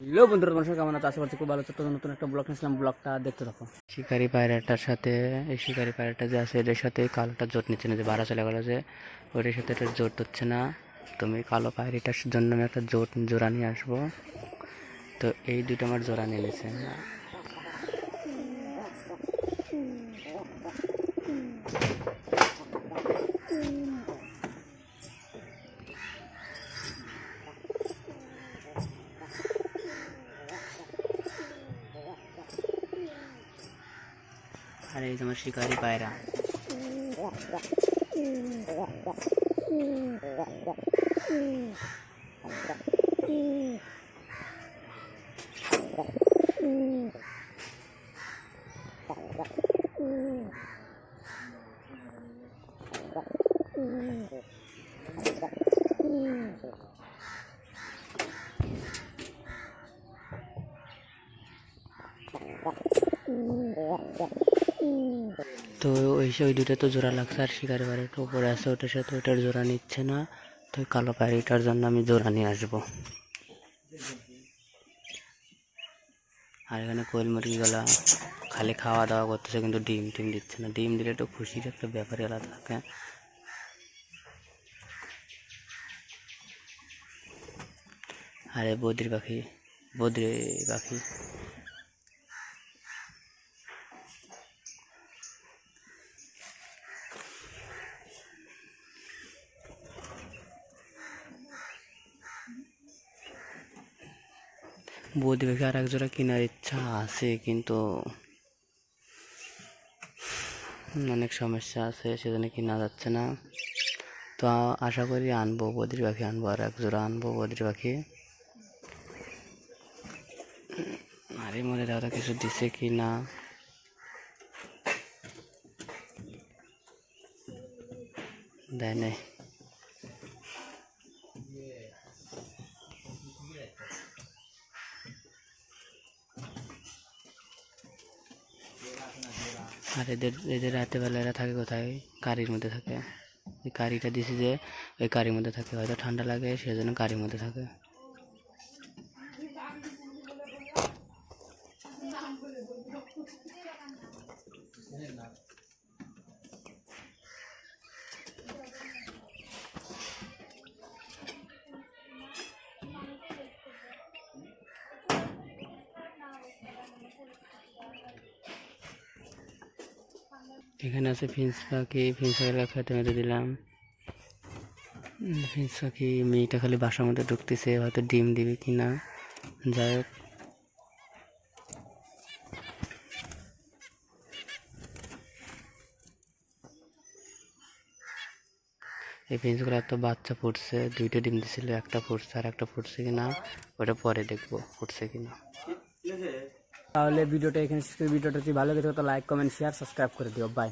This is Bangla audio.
হ্যালো বন্ধুরা, তোমার সঙ্গে কেমন আছো? আশা করছি খুব ভালো আছো। তো নতুন একটা ব্লগ নিয়েছিলাম, ব্লগটা দেখতে থাকো। শিকারি পায়রাটার সাথে এই শিকারি পায়রাটা যে আছে এটার সাথে কালোটা জোট নিচ্ছে না, যে ভাড়া চলে গেলো যে ওটার সাথে এটা জোট হচ্ছে না। তুমি কালো পায়রাটার জন্য আমি একটা জোড়া নিয়ে আসবো। তো এই দুটো আমার জোড়া নিয়ে নিয়েছে। আর এই তোমার শিকারি পায়রা। তো ওই দুটো তো জোড়া লাগছে, আর শিকারি পায়রাটা উপরে আছে, ওটার সাথে ওটার জোড়া নিচ্ছে না। তো কালো পায়রাটার জন্য আমি জোড়া নিয়ে আসবো। আর এখানে কোয়েল মুরগিগুলা খালি খাওয়া দাওয়া করতেছে, কিন্তু ডিম দিচ্ছে না। ডিম দিলে একটু খুশির একটা ব্যাপারই আলাদা থাকে। আরে বদ্রি পাখি। বদ্রি পাখি আর এক জোড়া কেনার ইচ্ছা আছে, কিন্তু অনেক সমস্যা আছে, সেজন্য কিনা যাচ্ছে না। তো আশা করি আনবো বদ্রি পাখি, আনবো আর এক জোড়া আনবো বদ্রি পাখি। আর এর মধ্যে দাদা কিছু দিছে কি না, দেয় নাই। আর এদের রাতেরবেলা এরা থাকে কোথায়? কারির মধ্যে থাকে। ওই কারিটা দিছি যে ওই কারির মধ্যে থাকে, হয়তো ঠান্ডা লাগে সেজন্য কারির মধ্যে থাকে। এখানে আছে ফিন্স পাখি, ফিন্স পাখিটা খেতে মেরে দিলাম। ফিন্স পাখি মেয়েটা খালি বাসার মধ্যে ঢুকতেছে, হয়তো ডিম দিবে কি না। যাই হোক, এই ফিন্সগুলো একটা বাচ্চা ফুটছে, দুইটা ডিম দিছিল, একটা ফুটছে আর একটা ফুটছে কিনা ওটা পরে দেখবো ফুটছে কিনা। তাহলে ভিডিওটা এখানে শেষ করি। ভিডিওটা যদি ভালো লাগে তো লাইক কমেন্ট শেয়ার সাবস্ক্রাইব করে দিও। বাই।